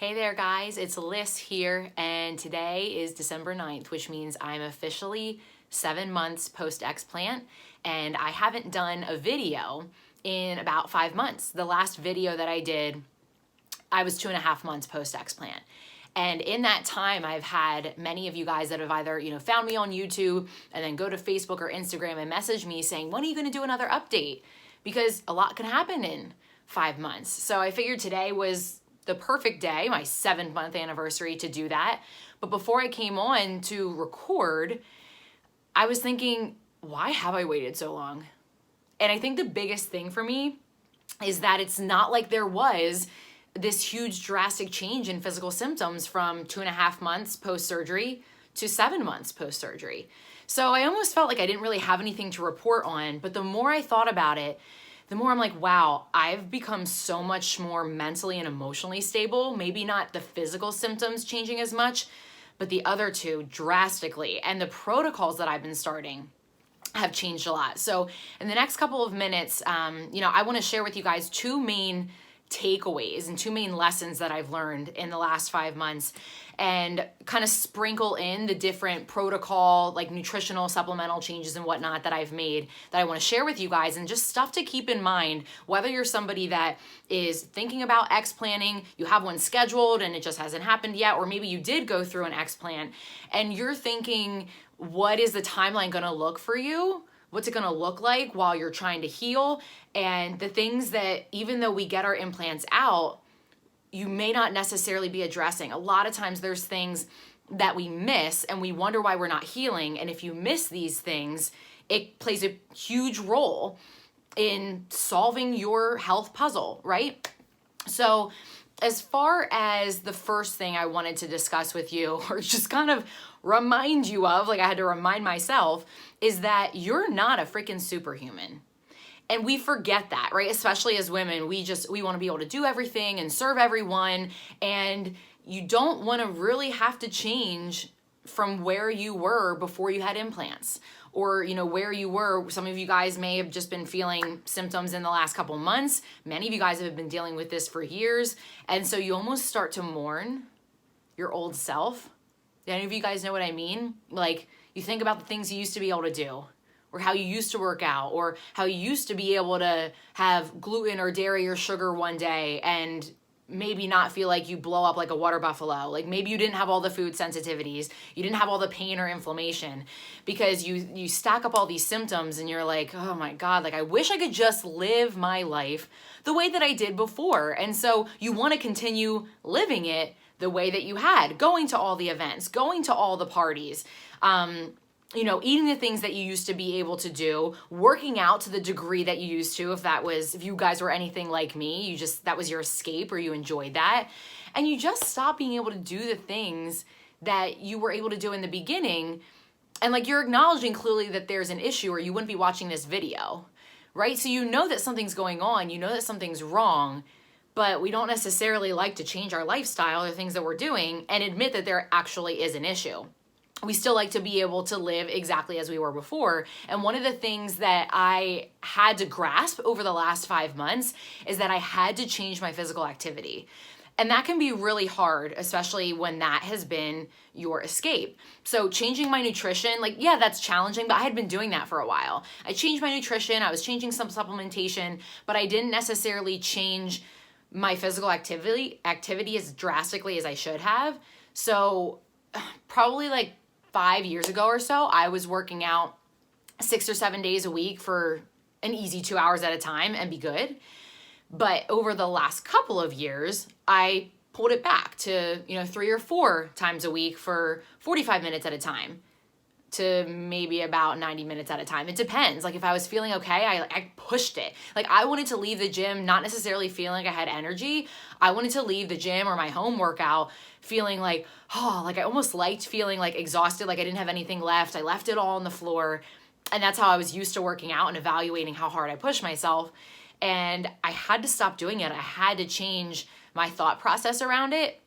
Hey there guys, it's Liz here, and today is December 9th, which means I'm officially 7 months post-explant, and I haven't done a video in about 5 months. The last video that I did, I was 2.5 months post-explant. And in that time, I've had many of you guys that have either, found me on YouTube and then go to Facebook or Instagram and message me saying, when are you gonna do another update? Because a lot can happen in 5 months. So I figured today was the perfect day, my 7-month anniversary, to do that. But before I came on to record, I was thinking, why have I waited so long? And I think the biggest thing for me is that it's not like there was this huge drastic change in physical symptoms from 2.5 months post-surgery to 7 months post-surgery. So I almost felt like I didn't really have anything to report on, but the more I thought about it, the more I'm like, wow, I've become so much more mentally and emotionally stable. Maybe not the physical symptoms changing as much, but the other two drastically. And the protocols that I've been starting have changed a lot. So in the next couple of minutes, I want to share with you guys 2 main takeaways and 2 main lessons that I've learned in the last 5 months, and kind of sprinkle in the different protocol, like nutritional, supplemental changes and whatnot that I've made that I want to share with you guys, and just stuff to keep in mind, whether you're somebody that is thinking about explanting, you have one scheduled and it just hasn't happened yet, or maybe you did go through an explant and you're thinking, what is the timeline going to look for you? What's it going to look like while you're trying to heal? And the things that, even though we get our implants out, you may not necessarily be addressing. A lot of times there's things that we miss and we wonder why we're not healing. And if you miss these things, it plays a huge role in solving your health puzzle, right? So as far as the first thing I wanted to discuss with you, or just kind of remind you of, like I had to remind myself, is that you're not a freaking superhuman. And we forget that, right? Especially as women, we want to be able to do everything and serve everyone. And you don't want to really have to change from where you were before you had implants, or where you were. Some of you guys may have just been feeling symptoms in the last couple months. Many of you guys have been dealing with this for years. And so you almost start to mourn your old self. Do any of you guys know what I mean? Like, you think about the things you used to be able to do, or how you used to work out, or how you used to be able to have gluten or dairy or sugar one day and maybe not feel like you blow up like a water buffalo. Like maybe you didn't have all the food sensitivities, you didn't have all the pain or inflammation, because you stack up all these symptoms and you're like, oh my God, like I wish I could just live my life the way that I did before. And so you want to continue living it the way that you had, going to all the events, going to all the parties, eating the things that you used to be able to do, working out to the degree that you used to, if you guys were anything like me, that was your escape, or you enjoyed that. And you just stop being able to do the things that you were able to do in the beginning. And like, you're acknowledging clearly that there's an issue, or you wouldn't be watching this video, right? So you know that something's going on, you know that something's wrong, but we don't necessarily like to change our lifestyle or things that we're doing and admit that there actually is an issue. We still like to be able to live exactly as we were before. And one of the things that I had to grasp over the last 5 months is that I had to change my physical activity. And that can be really hard, especially when that has been your escape. So changing my nutrition, that's challenging, but I had been doing that for a while. I changed my nutrition, I was changing some supplementation, but I didn't necessarily change my physical activity as drastically as I should have. So probably 5 years ago or so, I was working out 6 or 7 days a week for an easy 2 hours at a time and be good. But over the last couple of years, I pulled it back to 3 or 4 times a week for 45 minutes at a time, to maybe about 90 minutes at a time. It depends. Like if I was feeling okay, I pushed it. Like I wanted to leave the gym not necessarily feeling like I had energy. I wanted to leave the gym or my home workout feeling like, I almost liked feeling like exhausted, like I didn't have anything left. I left it all on the floor. And that's how I was used to working out and evaluating how hard I pushed myself. And I had to stop doing it. I had to change my thought process around it,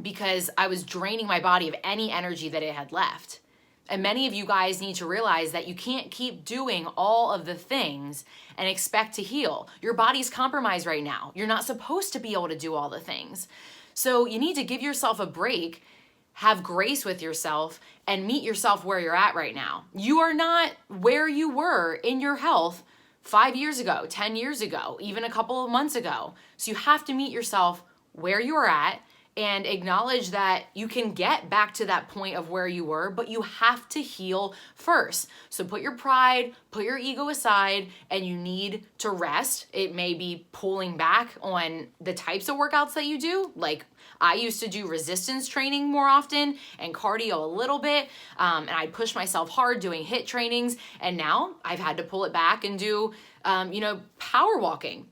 because I was draining my body of any energy that it had left. And many of you guys need to realize that you can't keep doing all of the things and expect to heal. Your body's compromised right now. You're not supposed to be able to do all the things. So you need to give yourself a break, have grace with yourself, and meet yourself where you're at right now. You are not where you were in your health 5 years ago, 10 years ago, even a couple of months ago. So you have to meet yourself where you're at and acknowledge that you can get back to that point of where you were, but you have to heal first. So put your pride, put your ego aside, and you need to rest. It may be pulling back on the types of workouts that you do. Like I used to do resistance training more often and cardio a little bit, and I'd push myself hard doing HIIT trainings, and now I've had to pull it back and do, power walking,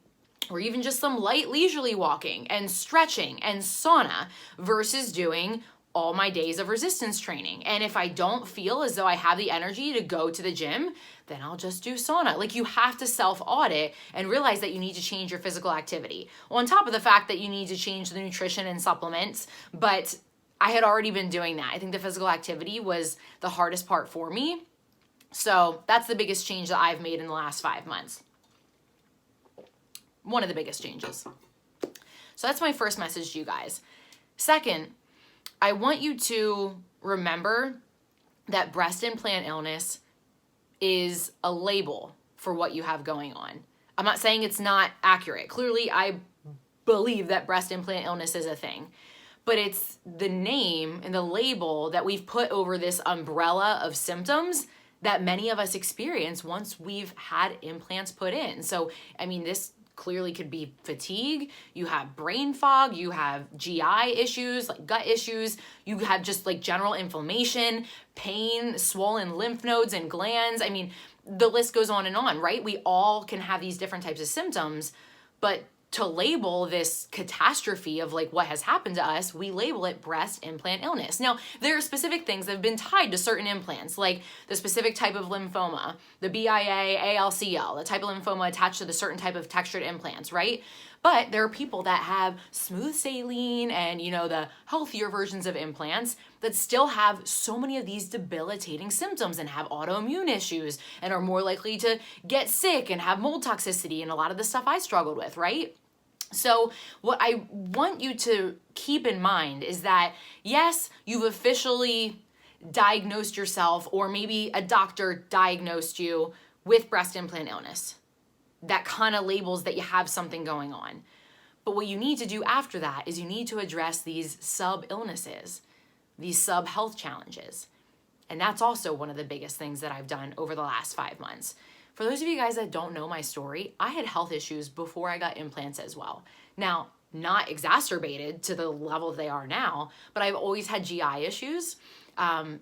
or even just some light leisurely walking and stretching and sauna versus doing all my days of resistance training. And if I don't feel as though I have the energy to go to the gym, then I'll just do sauna. Like you have to self-audit and realize that you need to change your physical activity. On top of the fact that you need to change the nutrition and supplements, but I had already been doing that. I think the physical activity was the hardest part for me. So that's the biggest change that I've made in the last 5 months. One of the biggest changes. So that's my first message to you guys. Second, I want you to remember that breast implant illness is a label for what you have going on. I'm not saying it's not accurate. Clearly, I believe that breast implant illness is a thing, but it's the name and the label that we've put over this umbrella of symptoms that many of us experience once we've had implants put in. So, this clearly could be fatigue, you have brain fog, you have GI issues, like gut issues, you have just like general inflammation, pain, swollen lymph nodes and glands. The list goes on and on, right? We all can have these different types of symptoms, but to label this catastrophe of like what has happened to us, we label it breast implant illness. Now, there are specific things that have been tied to certain implants, like the specific type of lymphoma, the BIA, ALCL, the type of lymphoma attached to the certain type of textured implants, right? But there are people that have smooth saline and, the healthier versions of implants that still have so many of these debilitating symptoms and have autoimmune issues and are more likely to get sick and have mold toxicity and a lot of the stuff I struggled with, right? So what I want you to keep in mind is that, yes, you've officially diagnosed yourself, or maybe a doctor diagnosed you with breast implant illness. That kind of labels that you have something going on. But what you need to do after that is you need to address these sub-illnesses, these sub-health challenges. And that's also one of the biggest things that I've done over the last 5 months. For those of you guys that don't know my story, I had health issues before I got implants as well. Now, not exacerbated to the level they are now, but I've always had GI issues.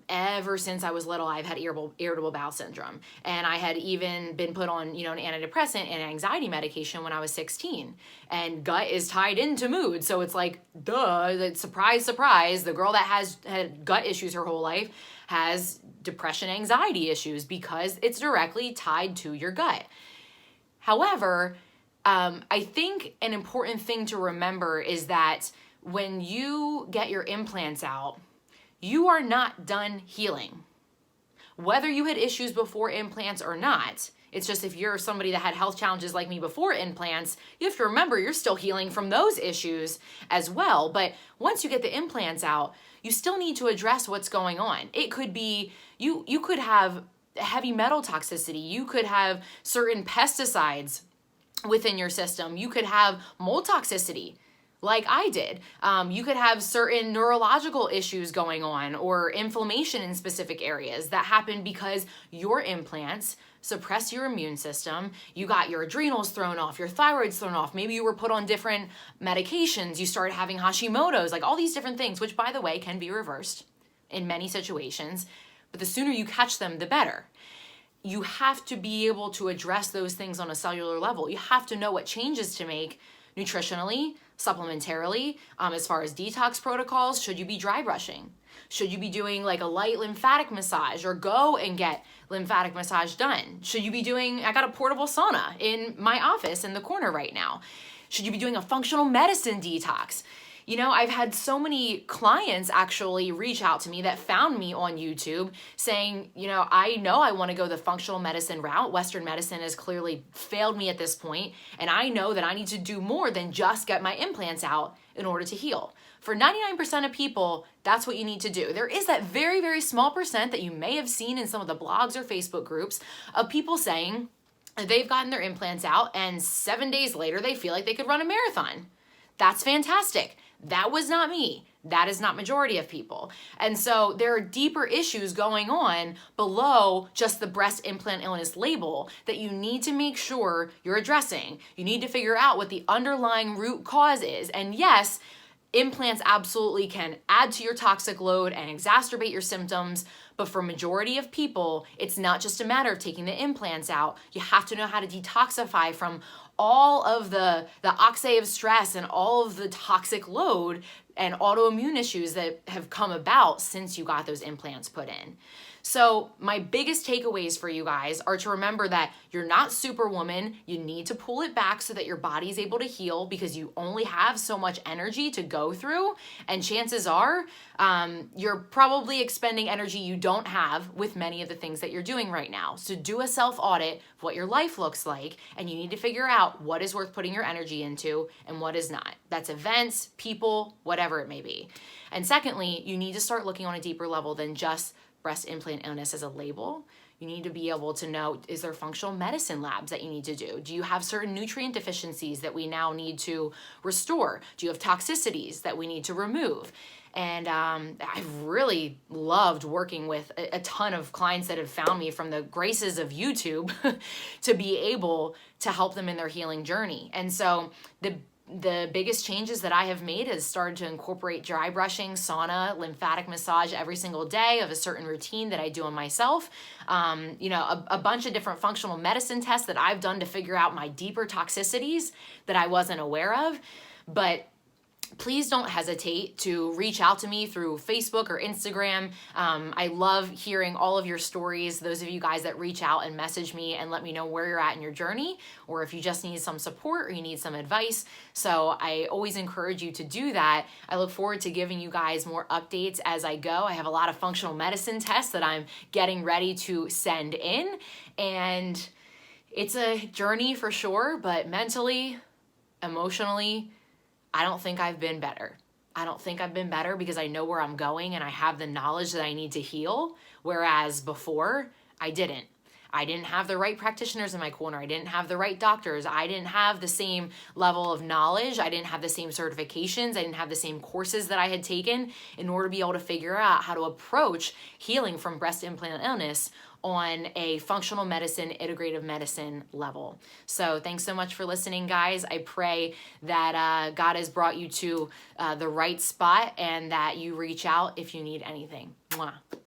Ever since I was little, I've had irritable bowel syndrome. And I had even been put on, an antidepressant and anxiety medication when I was 16. And gut is tied into mood. So it's like, duh, surprise, surprise. The girl that has had gut issues her whole life has depression, anxiety issues because it's directly tied to your gut. However, I think an important thing to remember is that when you get your implants out, you are not done healing. Whether you had issues before implants or not, it's just if you're somebody that had health challenges like me before implants, you have to remember you're still healing from those issues as well. But once you get the implants out, you still need to address what's going on. It could be, you could have heavy metal toxicity. You could have certain pesticides within your system. You could have mold toxicity like I did. You could have certain neurological issues going on or inflammation in specific areas that happen because your implants suppress your immune system. You got your adrenals thrown off, your thyroid's thrown off. Maybe you were put on different medications. You started having Hashimoto's, like all these different things, which by the way can be reversed in many situations. But the sooner you catch them, the better. You have to be able to address those things on a cellular level. You have to know what changes to make nutritionally, supplementarily, as far as detox protocols. Should you be dry brushing? Should you be doing like a light lymphatic massage or go and get lymphatic massage done? Should you be doing, I got a portable sauna in my office in the corner right now. Should you be doing a functional medicine detox? You know, I've had so many clients actually reach out to me that found me on YouTube saying, you know I want to go the functional medicine route. Western medicine has clearly failed me at this point, and I know that I need to do more than just get my implants out in order to heal. For 99% of people, that's what you need to do. There is that very, very small percent that you may have seen in some of the blogs or Facebook groups of people saying they've gotten their implants out and 7 days later they feel like they could run a marathon. That's fantastic. That was not me. That is not majority of people. And so there are deeper issues going on below just the breast implant illness label that you need to make sure you're addressing. You need to figure out what the underlying root cause is. And yes, implants absolutely can add to your toxic load and exacerbate your symptoms, but for majority of people, it's not just a matter of taking the implants out. You have to know how to detoxify from all of the oxidative stress and all of the toxic load and autoimmune issues that have come about since you got those implants put in. So my biggest takeaways for you guys are to remember that you're not superwoman. You need to pull it back so that your body's able to heal, because you only have so much energy to go through. And chances are you're probably expending energy you don't have with many of the things that you're doing right now. So do a self-audit of what your life looks like, and you need to figure out what is worth putting your energy into and what is not. That's events, people, whatever it may be. And secondly, you need to start looking on a deeper level than just breast implant illness as a label. You need to be able to know, is there functional medicine labs that you need to do? Do you have certain nutrient deficiencies that we now need to restore? Do you have toxicities that we need to remove? And I've really loved working with a ton of clients that have found me from the graces of YouTube to be able to help them in their healing journey. And so the biggest changes that I have made is started to incorporate dry brushing, sauna, lymphatic massage every single day of a certain routine that I do on myself. A bunch of different functional medicine tests that I've done to figure out my deeper toxicities that I wasn't aware of. But please don't hesitate to reach out to me through Facebook or Instagram. I love hearing all of your stories, those of you guys that reach out and message me and let me know where you're at in your journey, or if you just need some support or you need some advice. So I always encourage you to do that. I look forward to giving you guys more updates as I go. I have a lot of functional medicine tests that I'm getting ready to send in, and it's a journey for sure, but mentally, emotionally, I don't think I've been better. I don't think I've been better because I know where I'm going and I have the knowledge that I need to heal, whereas before, I didn't. I didn't have the right practitioners in my corner. I didn't have the right doctors. I didn't have the same level of knowledge. I didn't have the same certifications. I didn't have the same courses that I had taken in order to be able to figure out how to approach healing from breast implant illness on a functional medicine, integrative medicine level. So thanks so much for listening, guys. I pray that God has brought you to the right spot and that you reach out if you need anything. Mwah.